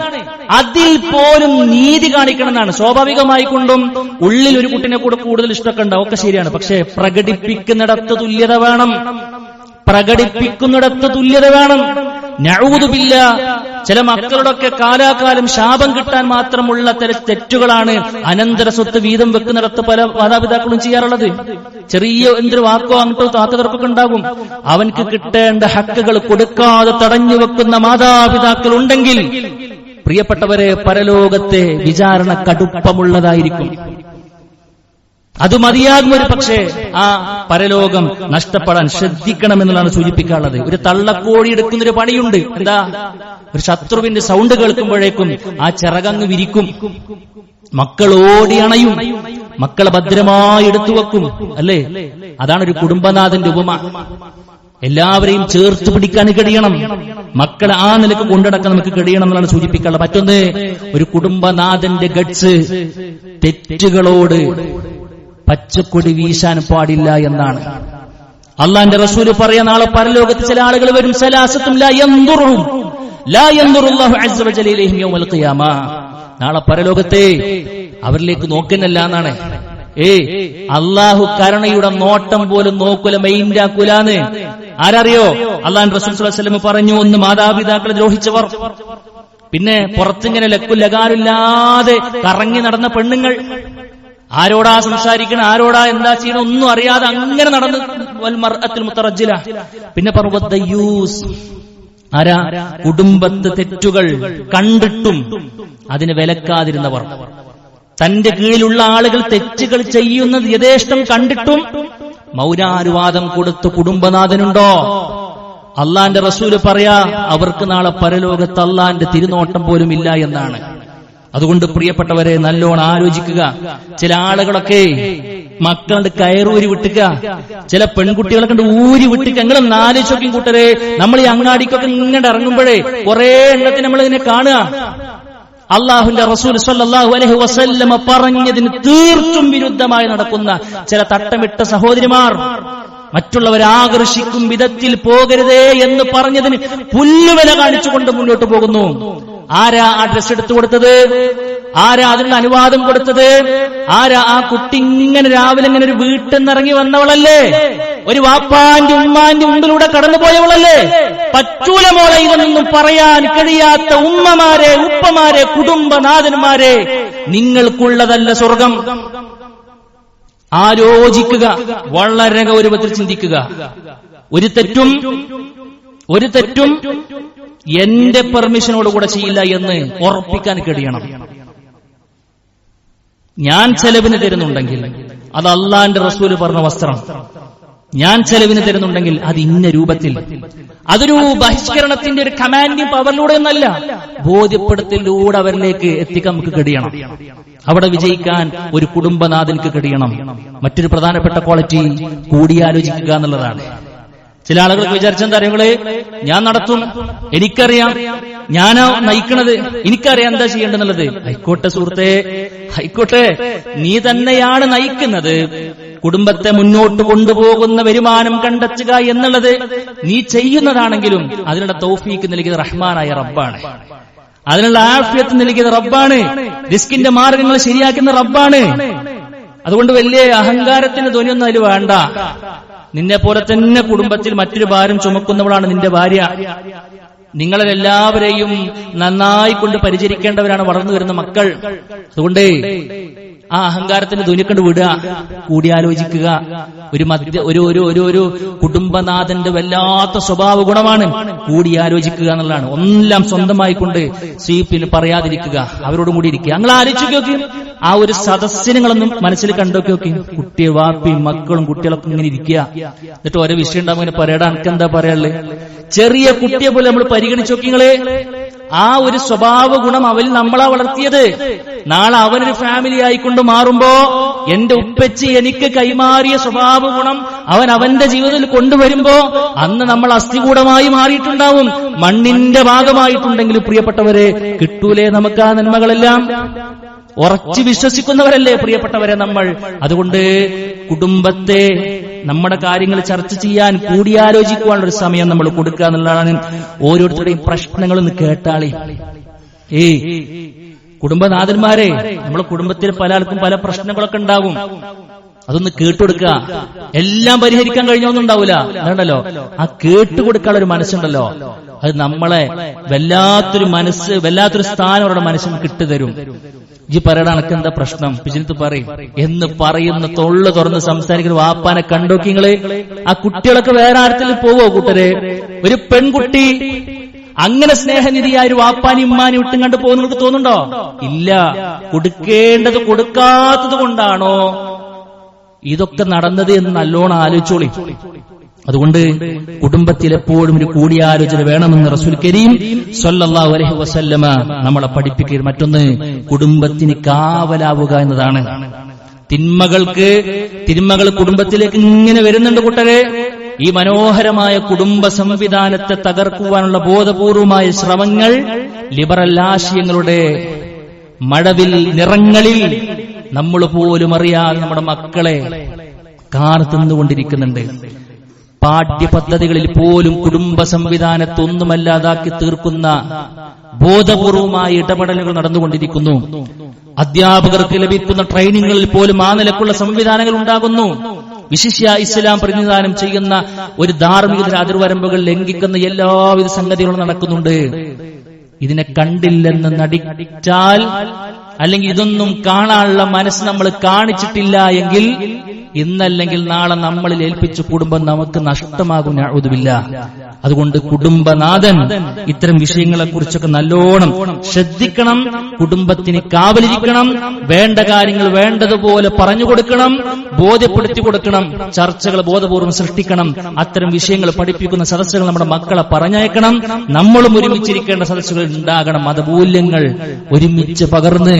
അതിൽ പോലും നീതി കാണിക്കണം എന്നാണ്. സ്വാഭാവികമായിക്കൊണ്ടും ഉള്ളിൽ ഒരു കുട്ടിനെ കൂടെ കൂടുതൽ ഇഷ്ടമൊക്കെ ഉണ്ടാവും, ഒക്കെ ശരിയാണ്. പക്ഷേ പ്രകടിപ്പിക്കുന്നിടത്ത് തുല്യത വേണം. നഊദു ബില്ലാഹ്. ചില മക്കളുടെയൊക്കെ കാലാകാലം ശാപം കിട്ടാൻ മാത്രമുള്ള തെറ്റുകളാണ് അനന്തര സ്വത്ത് വീതം വെക്കുന്നിടത്ത് പല മാതാപിതാക്കളും ചെയ്യാറുള്ളത്. ചെറിയ എന്തൊരു വാക്കോ അങ്ങോട്ടോ താത്തകർക്കൊക്കെ ഉണ്ടാകും. അവൻക്ക് കിട്ടേണ്ട ഹക്കുകൾ കൊടുക്കാതെ തടഞ്ഞു വെക്കുന്ന മാതാപിതാക്കൾ ഉണ്ടെങ്കിൽ, പ്രിയപ്പെട്ടവരെ, പരലോകത്തെ വിചാരണ കടുപ്പമുള്ളതായിരിക്കും. അത് മതിയാകും. ഒരു പക്ഷേ ആ പരലോകം നഷ്ടപ്പെടാൻ ശ്രദ്ധിക്കണമെന്നുള്ളതാണ് സൂചിപ്പിക്കാനുള്ളത്. ഒരു തള്ളക്കോഴി എടുക്കുന്നൊരു പണിയുണ്ട്. എന്താ? ഒരു ശത്രുവിന്റെ സൗണ്ട് കേൾക്കുമ്പോഴേക്കും ആ ചിറകങ്ങ് വിരിക്കും, മക്കൾ ഓടി അണയും, മക്കളെ ഭദ്രമായി എടുത്തു വെക്കും, അല്ലേ? അതാണ് ഒരു കുടുംബനാഥന്റെ ഉപമ. എല്ലാവരെയും ചേർത്ത് പിടിക്കാൻ കഴിയണം, മക്കളെ ആ നിലക്ക് കൊണ്ടുനടക്കാൻ നമുക്ക് കഴിയണം എന്നാണ് സൂചിപ്പിക്കാനുള്ളത്. മറ്റൊന്ന്, ഒരു കുടുംബനാഥന്റെ ഗട്സ് തെറ്റുകളോട് പച്ചക്കൊടി വീശാൻ പാടില്ല എന്നാണ്. അള്ളാന്റെ റസൂല് പറയാ, നാളെ പരലോകത്ത് ചില ആളുകൾ വരും, സലാസത്തും ലാ യൻദുറുല്ലാഹു അസ്സ വജല്ല ഇലൈഹിം യൗമൽ ഖിയാമ. നാളെ പരലോകത്തെ അവരിലേക്ക് നോക്കുന്നല്ല എന്നാണ്. അള്ളാഹു കരുണയുടെ നോട്ടം പോലും നോക്കൂല, മെയിൻഡാക്കൂലാന്ന്. ആരറിയോ? അള്ളാഹു റസൂൽ സ്വല്ലല്ലാഹു അലൈഹി വസല്ലം പറഞ്ഞു, ഒന്ന് മാതാപിതാക്കളെ ദ്രോഹിച്ചവർ, പിന്നെ പുറത്തിങ്ങനെ ലക്കുലകാരില്ലാതെ കറങ്ങി നടന്ന പെണ്ണുങ്ങൾ, ആരോടാ സംസാരിക്കണം, ആരോടാ എന്താ ചെയ്യണം ഒന്നും അറിയാതെ അങ്ങനെ നടന്ന് വൽമർഅത്തുൽ മുതറജ്ജില. പിന്നെ പർവ്വതയൂസ്, ആരാ? കുടുംബത്തെ തെറ്റുകൾ കണ്ടിട്ടും അതിന് വിലക്കാതിരുന്നവർ. തന്റെ കീഴിലുള്ള ആളുകൾ തെറ്റുകൾ ചെയ്യുന്നത് യഥേഷ്ടം കണ്ടിട്ടും മൗനാനുവാദം കൊടുത്ത് കുടുംബനാഥനുണ്ടോ? അള്ളാന്റെ റസൂല് പറയാ, അവർക്ക് നാളെ പരലോകത്ത് അള്ളാന്റെ തിരുനോട്ടം പോലും ഇല്ല എന്നാണ്. അതുകൊണ്ട് പ്രിയപ്പെട്ടവരെ, നല്ലോണം ആലോചിക്കുക. ചില ആളുകളൊക്കെ മക്കളുടെ കയറൂരി വിട്ടുക, ചില പെൺകുട്ടികളെ കണ്ട് ഊരി വിട്ടുക. നിങ്ങളൊന്ന് ആലോചിക്കും കൂട്ടരെ, നമ്മൾ ഈ അങ്ങാടിക്കൊക്കെ ഇങ്ങനെ ഇറങ്ങുമ്പോഴേ കുറെ എണ്ണത്തിന് നമ്മൾ ഇതിനെ കാണുക. അള്ളാഹുവിന്റെ റസൂൽ സ്വല്ലല്ലാഹു അലൈഹി വസല്ലമ പറഞ്ഞതിന് തീർത്തും വിരുദ്ധമായി നടക്കുന്ന ചില തട്ടമിട്ട സഹോദരിമാർ, മറ്റുള്ളവരെ ആകർഷിക്കും വിധത്തിൽ പോകരുതേ എന്ന് പറഞ്ഞതിന് പുല്ലുവില കാണിച്ചുകൊണ്ട് മുന്നോട്ട് പോകുന്നു. ആരാ ആ ഡ്രസ് എടുത്തു കൊടുത്തത്? ആരാ അതിനുള്ള അനുവാദം കൊടുത്തത്? ആരാ ആ കുട്ടി ഇങ്ങനെ രാവിലെ ഇങ്ങനെ ഒരു വീട്ടിൽ നിന്നിറങ്ങി വന്നവളല്ലേ? ഒരു വാപ്പാന്റെ ഉമ്മാന്റെ മുമ്പിലൂടെ കടന്നുപോയവളല്ലേ? പറ്റൂല മോളെ, ഇതൊന്നും പറയാൻ കഴിയാത്ത ഉമ്മമാരെ, ഉപ്പമാരെ, കുടുംബനാഥന്മാരെ, നിങ്ങൾക്കുള്ളതല്ല സ്വർഗം. ആലോചിക്കുക, വളരെ ഗൗരവത്തിൽ ചിന്തിക്കുക. ഒരു തെറ്റും എന്റെ പെർമിഷനോടുകൂടെ ചെയ്യില്ല എന്ന് ഉറപ്പിക്കാൻ കഴിയണം. ഞാൻ ചെലവിന് തരുന്നുണ്ടെങ്കിൽ അത് അള്ളാന്റെ റസൂല് പറഞ്ഞ വസ്ത്രം, ഞാൻ ചെലവിന് തരുന്നുണ്ടെങ്കിൽ അത് ഇന്ന രൂപത്തിൽ, അതൊരു ബഹിഷ്കരണത്തിന്റെ ഒരു കമാൻഡിങ് പവറിലൂടെ ഒന്നല്ല, ബോധ്യപ്പെടുത്തലിലൂടെ അവരിലേക്ക് എത്തിക്കാൻ നമുക്ക് കഴിയണം. അവിടെ വിജയിക്കാൻ ഒരു കുടുംബനാഥൻക്ക് കഴിയണം. മറ്റൊരു പ്രധാനപ്പെട്ട ക്വാളിറ്റി കൂടിയാലോചിക്കുക എന്നുള്ളതാണ്. ചില ആളുകൾക്ക് വിചാരിച്ചെന്താ അറിയങ്ങള്, ഞാൻ നടത്തും, എനിക്കറിയാം, ഞാനാ നയിക്കണത്, എനിക്കറിയാം എന്താ ചെയ്യേണ്ടെന്നുള്ളത്. ആയിക്കോട്ടെ സുഹൃത്തെ, ആയിക്കോട്ടെ, നീ തന്നെയാണ് നയിക്കുന്നത്. കുടുംബത്തെ മുന്നോട്ട് കൊണ്ടുപോകുന്ന വരുമാനം കണ്ടെത്തുക എന്നുള്ളത് നീ ചെയ്യുന്നതാണെങ്കിലും അതിനുള്ള തൗഫീക്ക് നൽകിയത് റഹ്മാനായ റബ്ബാണ്, അതിനുള്ള ആഫിയത്ത് നൽകിയത് റബ്ബാണ്, റിസ്കിന്റെ മാർഗങ്ങൾ ശരിയാക്കുന്ന റബ്ബാണ്. അതുകൊണ്ട് വലിയ അഹങ്കാരത്തിന് ധ്വനിയൊന്നും അതിൽ വേണ്ട. നിന്നെ പോലെ തന്നെ കുടുംബത്തിൽ മറ്റൊരു ഭാരം ചുമക്കുന്നവളാണ് നിന്റെ ഭാര്യ. നിങ്ങളെല്ലാവരെയും നന്നായി കൊണ്ട് പരിചരിക്കേണ്ടവരാണ് വളർന്നു വരുന്ന മക്കൾ. അതുകൊണ്ട് ആ അഹങ്കാരത്തിന് ധ്വനിക്കൊണ്ട് വിടുക, കൂടിയാലോചിക്കുക. ഒരു കുടുംബനാഥന്റെ വല്ലാത്ത സ്വഭാവ ഗുണമാണ് കൂടിയാലോചിക്കുക എന്നുള്ളതാണ്. എല്ലാം സ്വന്തമായിക്കൊണ്ട് സ്വീപ്പിന് പറയാതിരിക്കുക, അവരോടും കൂടി ഇരിക്കുക. നിങ്ങൾ ആലോചിച്ച് നോക്കി, ആ ഒരു സദസ്സിന് നിങ്ങളൊന്നും മനസ്സിൽ കണ്ടോക്കി നോക്കി. കുട്ടിയെ വാപ്പിയും മക്കളും കുട്ടികളൊക്കെ ഇങ്ങനെ ഇരിക്കുക, എന്നിട്ട് ഓരോ വിഷയം ഉണ്ടാകും, ഇങ്ങനെ പറയടാ, എനിക്ക് എന്താ പറയാനുള്ളത്. ചെറിയ കുട്ടിയെ പോലെ നമ്മൾ പരിഗണിച്ചു നോക്കി. നിങ്ങള് ആ ഒരു സ്വഭാവ ഗുണം അവരിൽ നമ്മളാ വളർത്തിയത്. നാളെ അവനൊരു ഫാമിലി ആയിക്കൊണ്ട് മാറുമ്പോ എന്റെ ഉപ്പച്ചി എനിക്ക് കൈമാറിയ സ്വഭാവ ഗുണം അവൻ അവന്റെ ജീവിതത്തിൽ കൊണ്ടുവരുമ്പോ അന്ന് നമ്മൾ അസ്ഥികൂടമായി മാറിയിട്ടുണ്ടാവും, മണ്ണിന്റെ ഭാഗമായിട്ടുണ്ടെങ്കിൽ പ്രിയപ്പെട്ടവരെ കിട്ടൂലേ നമുക്ക് ആ നന്മകളെല്ലാം? ഉറച്ചു വിശ്വസിക്കുന്നവരല്ലേ പ്രിയപ്പെട്ടവരെ നമ്മൾ. അതുകൊണ്ട് കുടുംബത്തെ, നമ്മുടെ കാര്യങ്ങൾ ചർച്ച ചെയ്യാൻ, കൂടിയാലോചിക്കുവാനുള്ളൊരു സമയം നമ്മൾ കൊടുക്കുക എന്നുള്ളതാണ്. ഓരോരുത്തരുടെയും പ്രശ്നങ്ങളൊന്ന് കേട്ടാളി. കുടുംബനാഥന്മാരെ, നമ്മളെ കുടുംബത്തിൽ പല ആൾക്കും പല പ്രശ്നങ്ങളൊക്കെ ഉണ്ടാകും, അതൊന്ന് കേട്ടുകൊടുക്കുക. എല്ലാം പരിഹരിക്കാൻ കഴിഞ്ഞൊന്നും ഉണ്ടാവില്ല, അതുകൊണ്ടല്ലോ ആ കേട്ടുകൊടുക്കാനുള്ള ഒരു മനസ്സുണ്ടല്ലോ, അത് നമ്മളെ വല്ലാത്തൊരു സ്ഥാനം അവരുടെ മനസ്സിന് കിട്ടുതരും. ഈ പറയണ അനക്ക് എന്താ പ്രശ്നം, പിജിനത്ത് പറയും എന്ന് പറയുന്ന തൊള്ളു തുറന്ന് സംസാരിക്കുന്ന വാപ്പാനെ കണ്ടോക്കി നിങ്ങള്. ആ കുട്ടികളൊക്കെ വേറെ ആരത്തിൽ പോവോ കൂട്ടരെ? ഒരു പെൺകുട്ടി അങ്ങനെ സ്നേഹനിധിയായ ഒരു വാപ്പാനി ഉമ്മാനി വിട്ടും കണ്ടു പോകുന്ന നിങ്ങൾക്ക് തോന്നുന്നുണ്ടോ? ഇല്ല. കൊടുക്കേണ്ടത് കൊടുക്കാത്തത് കൊണ്ടാണോ ഇതൊക്കെ നടന്നത് എന്ന് നല്ലോണം ആലോചിച്ചോളി. അതുകൊണ്ട് കുടുംബത്തിൽ എപ്പോഴും ഒരു കൂടിയാലോചന വേണമെന്ന് റസൂൽ കരീം സ്വല്ലല്ലാഹു അലൈഹി വസല്ലമ നമ്മളെ പഠിപ്പിക്കുക. മറ്റൊന്ന് കുടുംബത്തിന് കാവലാവുക എന്നതാണ്. തിന്മകൾ കുടുംബത്തിലേക്ക് ഇങ്ങനെ വരുന്നുണ്ട് കൂട്ടരെ. ഈ മനോഹരമായ കുടുംബ സംവിധാനത്തെ തകർക്കുവാനുള്ള ബോധപൂർവമായ ശ്രമങ്ങൾ ലിബറൽ ആശയങ്ങളുടെ മഴവിൽ നിറങ്ങളിൽ നമ്മൾ പോലും അറിയാതെ നമ്മുടെ മക്കളെ കാർത്തുന്നുകൊണ്ടിരിക്കുന്നുണ്ട്. പാഠ്യപദ്ധതികളിൽ പോലും കുടുംബ സംവിധാനത്തെ ഒന്നുമല്ലാതാക്കി തീർക്കുന്ന ബോധപൂർവമായ ഇടപെടലുകൾ നടന്നുകൊണ്ടിരിക്കുന്നു. അധ്യാപകർക്ക് ലഭിക്കുന്ന ട്രെയിനിങ്ങുകളിൽ പോലും ആ നിലക്കുള്ള സംവിധാനങ്ങൾ ഉണ്ടാകുന്നു. വിശിഷ്യ ഇസ്ലാം പ്രതിനിധാനം ചെയ്യുന്ന ഒരു ധാർമ്മിക അതിർവരമ്പുകൾ ലംഘിക്കുന്ന എല്ലാവിധ സംഗതികളും നടക്കുന്നുണ്ട്. ഇതിനെ കണ്ടില്ലെന്ന് നടിച്ചാൽ, അല്ലെങ്കിൽ ഇതൊന്നും കാണാനുള്ള മനസ്സ് നമ്മൾ കാണിച്ചിട്ടില്ല എങ്കിൽ ഇന്നല്ലെങ്കിൽ നാളെ നമ്മളിൽ ഏൽപ്പിച്ച കുടുംബം നമുക്ക് നഷ്ടമാകും. നഅൂദുബില്ലാ. അതുകൊണ്ട് കുടുംബനാഥൻ ഇത്തരം വിഷയങ്ങളെ കുറിച്ചൊക്കെ നല്ലോണം ശ്രദ്ധിക്കണം. കുടുംബത്തിന് കാവലിരിക്കണം. വേണ്ട കാര്യങ്ങൾ വേണ്ടതുപോലെ പറഞ്ഞു കൊടുക്കണം, ബോധ്യപ്പെടുത്തി കൊടുക്കണം. ചർച്ചകൾ ബോധപൂർവ്വം സൃഷ്ടിക്കണം. അത്തരം വിഷയങ്ങൾ പഠിപ്പിക്കുന്ന സദസ്സുകൾ നമ്മുടെ മക്കളെ പറഞ്ഞയക്കണം. നമ്മളും ഒരുമിച്ചിരിക്കേണ്ട സദസ്സുകൾ ഉണ്ടാകണം. മതമൂല്യങ്ങൾ ഒരുമിച്ച് പകർന്ന്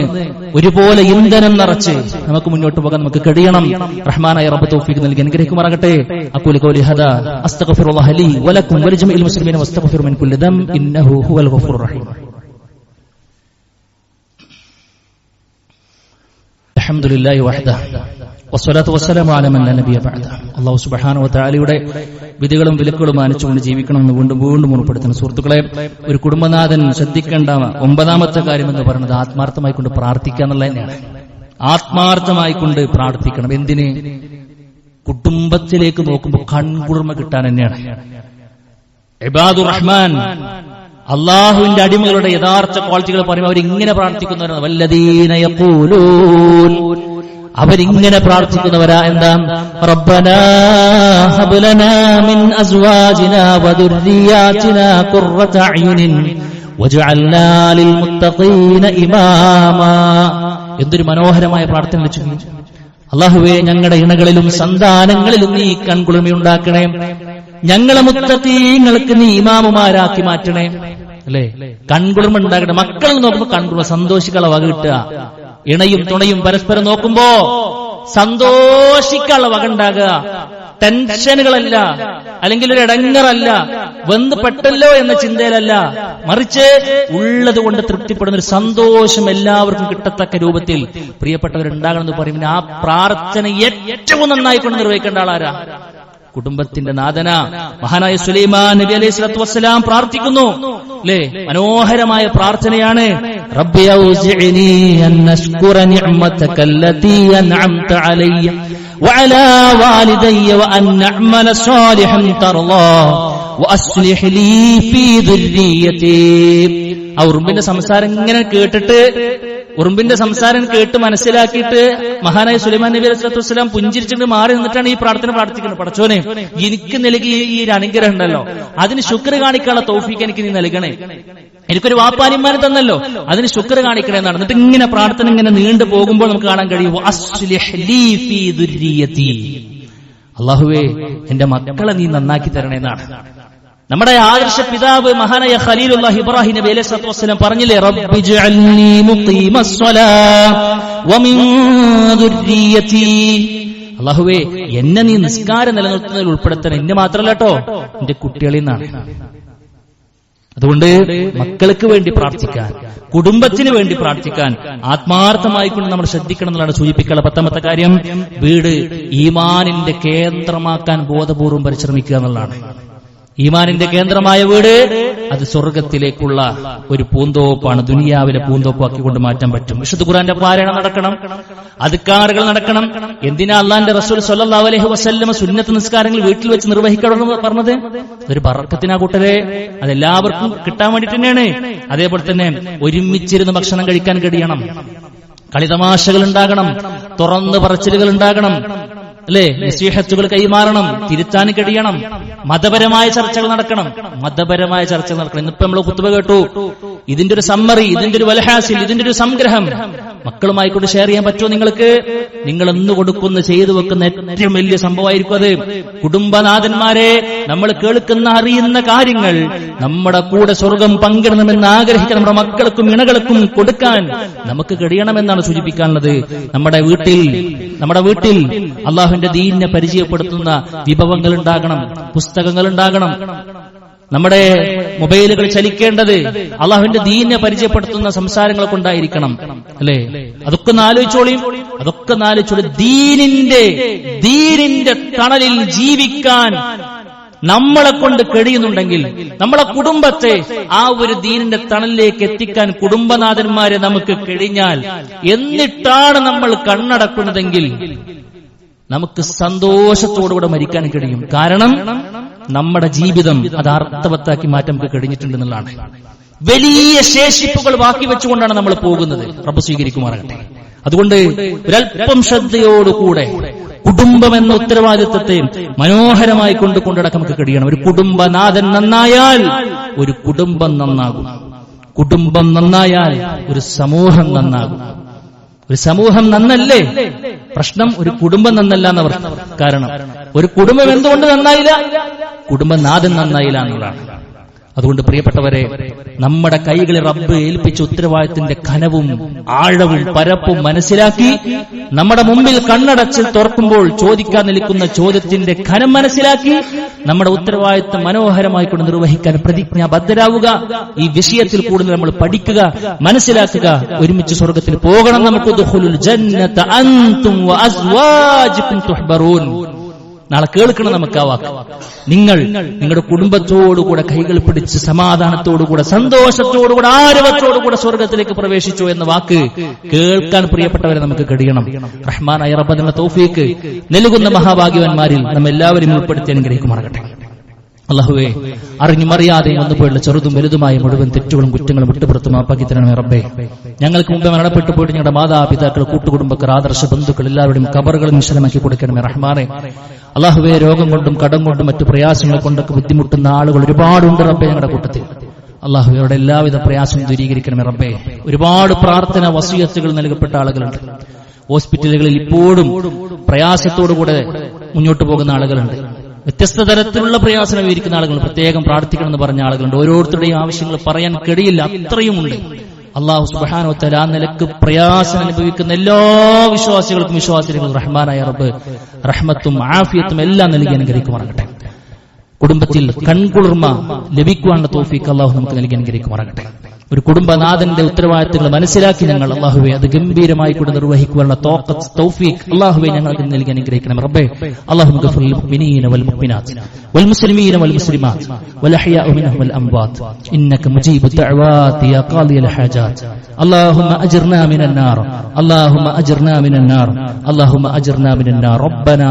ഒരുപോലെ ഇന്ധനം നിറച്ച് നമുക്ക് മുന്നോട്ട് പോകാൻ നമുക്ക് കഴിയണം. റഹ്മാനായ റബ്ബ് തൗഫീഖ് നൽകി അനുഗ്രഹിക്കുമാറാകട്ടെ. അഖൂലു ഖൗലി ഹദാ അസ്തഗ്ഫിറുല്ലാഹ ലി വലക്കും വലിജമീഇൽ മുസ്ലിമീന വസ്തഗ്ഫിറു മിൻ കുല്ലി ദം ഇന്നഹു ഹുവൽ ഗഫൂറുർ റഹീം. അൽഹംദുലില്ലാഹി വഹ്ദഹു വസ്സലാത്തു വസ്സലാമു അലാ മൻ ലാ നബിയ ബഅദഹു. അല്ലാഹു സുബ്ഹാനഹു വതആലയുടെ വിധികളും വിലക്കുകളും മാനിച്ചുകൊണ്ട് ജീവിക്കണമെന്ന് വീണ്ടും ഉറപ്പെടുത്തുന്നു. സുഹൃത്തുക്കളെ, ഒരു കുടുംബനാഥൻ ശ്രദ്ധിക്കേണ്ട 9ാമത്തെ കാര്യം എന്ന് പറയുന്നത് ആത്മാർത്ഥമായി കൊണ്ട് പ്രാർത്ഥിക്കുക എന്നുള്ളത് തന്നെയാണ്. ആത്മാർത്ഥമായി കൊണ്ട് പ്രാർത്ഥിക്കണം. എന്തിന്? കുടുംബത്തിലേക്ക് നോക്കുമ്പോൾ കൺകുളിർമ കിട്ടാൻ തന്നെയാണ്. ഇബാദുർ റഹ്മാൻ, അള്ളാഹുവിന്റെ അടിമകളുടെ യഥാർത്ഥ ക്വാളിറ്റികൾ പറയുമ്പോൾ അവരിങ്ങനെ പ്രാർത്ഥിക്കുന്നവരാണ്. വല്ലദീന യഖൂലൂൻ, അവരിങ്ങനെ പ്രാർത്ഥിക്കുന്നവരാ. എന്താ? റബ്ബനാ ഹബ് ലനാ മിൻ അസ്വാജിനാ വദുർരിയാതിനാ ഖുർറത അയുനിൻ വജഅൽനാ ലിൽ മുത്തഖീന ഇമാമാ. എന്തൊരു മനോഹരമായ പ്രാർത്ഥന ചൊല്ലി. അല്ലാഹുവേ, ഞങ്ങളുടെ ഇണകളിലും സന്താനങ്ങളിലും നീ കൺകുളിർമയുണ്ടാക്കണേ, ഞങ്ങളെ മുത്തഖീങ്ങൾക്ക് നീ ഇമാമുമാരാക്കി മാറ്റണേ. അല്ലേ, കൺകുളിർമ ഉണ്ടാകട്ടെ. മക്കൾ നോക്കുമ്പോ കൺകുളിർമ, സന്തോഷിക്കാനുള്ള വക കിട്ടുക. ഇണയും തുണയും പരസ്പരം നോക്കുമ്പോ സന്തോഷിക്കാനുള്ള വക ഉണ്ടാകുക. ടെൻഷനുകളല്ല, അല്ലെങ്കിൽ ഒരു ഇടങ്ങറല്ല, ബന്ധപ്പെട്ടല്ലോ എന്ന ചിന്തയിലല്ല, മറിച്ച് ഉള്ളത് കൊണ്ട് തൃപ്തിപ്പെടുന്ന ഒരു സന്തോഷം എല്ലാവർക്കും കിട്ടത്തക്ക രൂപത്തിൽ പ്രിയപ്പെട്ടവരുണ്ടാകണമെന്ന് പറയുമ്പോൾ ആ പ്രാർത്ഥന ഏറ്റവും നന്നായിക്കൊണ്ട് നിർവഹിക്കേണ്ട ആളാരാ? കുടുംബത്തിന്റെ നാഥന മഹാനായ സുലൈമാൻ നബി അലൈഹി സ്വലാത്തു വസ്സലാം പ്രാർത്ഥിക്കുന്നു. അല്ലേ, മനോഹരമായ പ്രാർത്ഥനയാണ്. റബ്ബി ഔസിഇനി അൻ അശ്കുറ നിഅമതകല്ലതി അൻഅംത അലയ്യ വഅലാ വാലിദയ്യ വഅൻ അഅമല സാലിഹൻ തർളാ വഅസ്ലിഹ് ലീ ഫീ ദുർരിയതി. ആ ഉറുമ്പിന്റെ സംസാരം ഇങ്ങനെ ഉറുമ്പിന്റെ സംസാരം കേട്ട് മനസ്സിലാക്കിയിട്ട് മഹാനായ സുലൈമാൻ നബി അലൈഹി സ്വലാത്തു വസ്സലാം പുഞ്ചിരിച്ചിട്ട് മാറി നിന്നിട്ടാണ് ഈ പ്രാർത്ഥന പ്രാർത്ഥിക്കുന്നത്. പടച്ചോനെ, എനിക്ക് നൽകിയ ഈ അനുഗ്രഹം ഉണ്ടല്ലോ, അതിന് ശുക്ർ കാണിക്കാനുള്ള തൗഫീഖ് എനിക്ക് നീ നൽകണേ. എനിക്കൊരു വാപ്പാനിമാനെ തന്നല്ലോ, അതിന് ശുക്ർ കാണിക്കണേ എന്നാണ്. എന്നിട്ട് ഇങ്ങനെ പ്രാർത്ഥന ഇങ്ങനെ നീണ്ടു പോകുമ്പോൾ നമുക്ക് കാണാൻ കഴിയും, അല്ലാഹുവേ, എന്റെ മക്കളെ നീ നന്നാക്കി തരണേ എന്നാണ്. നമ്മുടെ ആദർശ പിതാവ് മഹാനായ ഖലീലുല്ലാഹി ഇബ്രാഹിം നബി അലൈഹി സ്വലാത്തു വസ്സലാം പറഞ്ഞില്ലേ, റബ്ബി ജഅൽനി മുഖീമസ്സലാത്ത് വമിൻ ദുർരിയതി. അല്ലാഹുവേ, എന്നെ നീ നിസ്കാരം നിലനിർത്തുന്നതിൽ ഉൾപ്പെടുത്തണം. എന്നെ മാത്രമല്ല കേട്ടോ, എന്റെ കുട്ടികളിൽ നിന്നാണ്. അതുകൊണ്ട് മക്കൾക്ക് വേണ്ടി പ്രാർത്ഥിക്കാൻ, കുടുംബത്തിന് വേണ്ടി പ്രാർത്ഥിക്കാൻ ആത്മാർത്ഥമായിക്കൊണ്ട് നമ്മൾ ശ്രദ്ധിക്കണം എന്നുള്ളതാണ് സൂചിപ്പിക്കാനുള്ള 10ാമത്തെ കാര്യം. വീട് ഈമാനിന്റെ കേന്ദ്രമാക്കാൻ ബോധപൂർവം പരിശ്രമിക്കുക എന്നുള്ളതാണ്. ഈമാനിന്റെ കേന്ദ്രമായ വീട് അത് സ്വർഗത്തിലേക്കുള്ള ഒരു പൂന്തോപ്പാണ്. ദുനിയാവിലെ പൂന്തോപ്പാക്കിക്കൊണ്ട് മാറ്റാൻ പറ്റും. വിശുദ്ധ ഖുർആന്റെ പാരായണം നടക്കണം, അദ്കാറുകൾ നടക്കണം. എന്തിനാ അള്ളാന്റെ റസൂൽ സ്വല്ലല്ലാഹു അലൈഹി വസല്ലം സുന്നത്ത് നിസ്കാരങ്ങൾ വീട്ടിൽ വെച്ച് നിർവഹിക്കണമെന്ന് പറഞ്ഞത്? ഒരു ബറക്കത്തിനാ കൂട്ടരെ, അതെല്ലാവർക്കും കിട്ടാൻ വേണ്ടിട്ട് തന്നെയാണ്. അതേപോലെ തന്നെ ഒരുമിച്ചിരുന്ന് ഭക്ഷണം കഴിക്കാൻ കഴിയണം, കളിതമാശകൾ ഉണ്ടാകണം, തുറന്ന് പറച്ചിലുകൾ ഉണ്ടാകണം, അല്ലേ, നസീഹത്തുകൾ കൈമാറണം, തിരുത്താൻ കഴിയണം, മതപരമായ ചർച്ചകൾ നടക്കണം. ഇന്നിപ്പോ നമ്മൾ ഖുത്ബ കേട്ടു, ഇതിന്റെ ഒരു സമ്മറി, ഇതിന്റെ ഒരു വൽഹാസിൽ, ഇതിന്റെ ഒരു സംഗ്രഹം മക്കളുമായി കൊണ്ട് ഷെയർ ചെയ്യാൻ പറ്റുമോ നിങ്ങൾക്ക്? നിങ്ങൾ എന്ന് കൊടുക്കുന്ന, ചെയ്തു വെക്കുന്ന ഏറ്റവും വലിയ സംഭവമായിരിക്കും അത്. കുടുംബനാഥന്മാരെ, നമ്മൾ കേൾക്കുന്ന അറിയുന്ന കാര്യങ്ങൾ നമ്മുടെ കൂടെ സ്വർഗം പങ്കിടണമെന്ന് ആഗ്രഹിക്കാൻ നമ്മുടെ മക്കൾക്കും ഇണകൾക്കും കൊടുക്കാൻ നമുക്ക് കഴിയണമെന്നാണ് സൂചിപ്പിക്കാനുള്ളത്. നമ്മുടെ വീട്ടിൽ അള്ളാഹുവിന്റെ ദീനിനെ പരിചയപ്പെടുത്തുന്ന വിഭവങ്ങൾ ഉണ്ടാകണം, പുസ്തകങ്ങൾ ഉണ്ടാകണം. നമ്മുടെ മൊബൈലുകൾ ചലിക്കേണ്ടത് അള്ളാഹുവിന്റെ ദീനിനെ പരിചയപ്പെടുത്തുന്ന സംസാരങ്ങൾ കൊണ്ടായിരിക്കണം. അല്ലേ, അതൊക്കെ ആലോചിച്ചോളി. ദീനിന്റെ തണലിൽ ജീവിക്കാൻ നമ്മളെ കൊണ്ട് കഴിയുന്നുണ്ടെങ്കിൽ, നമ്മളെ കുടുംബത്തെ ആ ഒരു ദീനിന്റെ തണലിലേക്ക് എത്തിക്കാൻ കുടുംബനാഥന്മാരെ നമുക്ക് കഴിഞ്ഞാൽ, എന്നിട്ടാണ് നമ്മൾ കണ്ണടക്കുന്നതെങ്കിൽ നമുക്ക് സന്തോഷത്തോടുകൂടെ മരിക്കാൻ കഴിയും. കാരണം നമ്മുടെ ജീവിതം അത് അർത്ഥവത്താക്കി മാറ്റാൻ നമുക്ക് കഴിഞ്ഞിട്ടുണ്ടെന്നുള്ളതാണ്. വലിയ ശേഷിപ്പുകൾ ബാക്കി വെച്ചുകൊണ്ടാണ് നമ്മൾ പോകുന്നത്. റബ്ബ് സ്വീകരിക്കുമാറാകട്ടെ. അതുകൊണ്ട് ഒരല്പം ശ്രദ്ധയോടുകൂടെ കുടുംബം എന്ന ഉത്തരവാദിത്വത്തെ മനോഹരമായി കൊണ്ടുനടക്കാൻ നമുക്ക് കഴിയണം. ഒരു കുടുംബനാഥൻ നന്നായാൽ ഒരു കുടുംബം നന്നാകും. കുടുംബം നന്നായാൽ ഒരു സമൂഹം നന്നാകും. ഒരു സമൂഹം നന്നല്ലേ പ്രശ്നം, ഒരു കുടുംബം നന്നല്ല എന്നവർ. കാരണം ഒരു കുടുംബം എന്തുകൊണ്ട് നന്നായില്ല? കുടുംബനാഥൻ നന്നായില്ല എന്നുള്ളതാണ്. അതുകൊണ്ട് പ്രിയപ്പെട്ടവരെ, നമ്മുടെ കൈകളിൽ റബ്ബ് ഏൽപ്പിച്ച ഉത്തരവാദിത്തത്തിന്റെ ഘനവും ആഴവും പരപ്പും മനസ്സിലാക്കി നമ്മുടെ മുമ്പിൽ കണ്ണടച്ച് തുറക്കുമ്പോൾ ചോദിക്കാൻ നിൽക്കുന്ന ചോദ്യത്തിന്റെ ഘനം മനസ്സിലാക്കി നമ്മുടെ ഉത്തരവാദിത്തം മനോഹരമായി കൊണ്ട് നിർവഹിക്കാൻ പ്രതിജ്ഞാബദ്ധരാവുക. ഈ വിഷയത്തിൽ കൂടുതൽ നമ്മൾ പഠിക്കുക, മനസ്സിലാക്കുക. ഒരുമിച്ച് സ്വർഗത്തിൽ പോകണം നമുക്ക്. ദുഖുലുൽ ജന്നത അൻതും വഅസ്വാജുകും തുഹ്ബറൂൻ. നാളെ കേൾക്കണം നമുക്ക് ആ വാക്ക്. നിങ്ങൾ നിങ്ങളുടെ കുടുംബത്തോടുകൂടെ കൈകൾ പിടിച്ച് സമാധാനത്തോടുകൂടെ സന്തോഷത്തോടുകൂടെ ആരവത്തോടുകൂടെ സ്വർഗത്തിലേക്ക് പ്രവേശിച്ചു എന്ന വാക്ക് കേൾക്കാൻ പ്രിയപ്പെട്ടവരെ നമുക്ക് കഴിയണം. റഹ്മാനായ റബ്ബ് അതിനുള്ള തൗഫീക്ക് നൽകുന്ന മഹാഭാഗ്യവാന്മാരിൽ നമ്മെല്ലാവരും ഉൾപ്പെടുത്തി അനുഗ്രഹിക്കുമാറാകട്ടെ. അല്ലാഹുവേ, അറിഞ്ഞുമറിയാതെ വന്നുപോയുള്ള ചെറുതും വലുതുമായ മുഴുവൻ തെറ്റുകളും കുറ്റങ്ങളും വിട്ടുപുറത്ത് മാപ്പാക്കി തരണമേ റബ്ബേ. ഞങ്ങൾക്ക് മുമ്പേ മരണപ്പെട്ടു പോയിട്ട് ഞങ്ങളുടെ മാതാപിതാക്കൾ, കൂട്ടുകുടുംബക്കാർ, ആദർശ ബന്ധുക്കൾ എല്ലാവരുടെയും കബറുകളും വിശദമാക്കി കൊടുക്കണമേ റഹ്മാനെ. അല്ലാഹുവേ, രോഗം കൊണ്ടും കടം കൊണ്ടും മറ്റു പ്രയാസങ്ങൾ കൊണ്ടൊക്കെ ബുദ്ധിമുട്ടുന്ന ആളുകൾ ഒരുപാടുണ്ട് റബ്ബേ ഞങ്ങളുടെ കൂട്ടത്തിൽ. അല്ലാഹുവേ, അവരുടെ എല്ലാവിധ പ്രയാസവും ദൂരീകരിക്കണമേ റബ്ബേ. ഒരുപാട് പ്രാർത്ഥന വസിയത്തുകൾ നൽകപ്പെട്ട ആളുകളുണ്ട്. ഹോസ്പിറ്റലുകളിൽ ഇപ്പോഴും പ്രയാസത്തോടുകൂടെ മുന്നോട്ട് പോകുന്ന ആളുകളുണ്ട്. വ്യത്യസ്ത തരത്തിലുള്ള പ്രയാസം വിവരിക്കുന്ന ആളുകളുണ്ട്. പ്രത്യേകം പ്രാർത്ഥിക്കണമെന്ന് പറഞ്ഞ ആളുകളുണ്ട്. ഓരോരുത്തരുടെയും ആവശ്യങ്ങൾ പറയാൻ കഴിയില്ല, അത്രയുമുണ്ട്. അല്ലാഹു സുബ്ഹാനഹു വ തആല ആ നിലക്ക് പ്രയാസം അനുഭവിക്കുന്ന എല്ലാ വിശ്വാസികൾക്കും വിശ്വാസികൾക്കും റഹ്മാനായ റബ്ബ് റഹ്മത്തും ആഫിയത്തും എല്ലാം നൽകി അനുഗ്രഹിക്കുമാറാകട്ടെ. കുടുംബത്തിൽ കൺകുളിർമ ലഭിക്കുവാനുള്ള തൗഫീഖ് അല്ലാഹു നമുക്ക് നൽകി അനുഗ്രഹിക്കുമാറാകട്ടെ. ഒരു കുടുംബനാഥന്റെ ഉത്തരവാദിത്തങ്ങൾ മനസ്സിലാക്കി ഞങ്ങൾ അല്ലാഹുവേ അത് ഗംഭീരമായി കൊണ്ട് നിർവഹിക്കുവാനുള്ള തൗഫീഖ് അല്ലാഹുവേ ഞങ്ങൾക്ക് നൽകി അനുഗ്രഹിക്കണം. റബ്ബേ അല്ലാഹുമ്മ ഗഫിർ ലിൽ മുഅ്മിനീന വൽ മുഅ്മിനാത്ത് വൽ മുസ്ലിമീന വൽ മുസ്ലിമാത്ത് വൽ അഹ്യാഉ മിൻഹും വൽ അംവാത്ത് ഇന്നക മുജീബു ദഅവാതി യാ ഖാദിയൽ ഹാജാത്ത് അല്ലാഹുമ്മ അജിർനാ മിനൻ നാർ അല്ലാഹുമ്മ അജിർനാ മിനൻ നാർ അല്ലാഹുമ്മ അജിർനാ മിനൻ നാർ റബ്ബനാ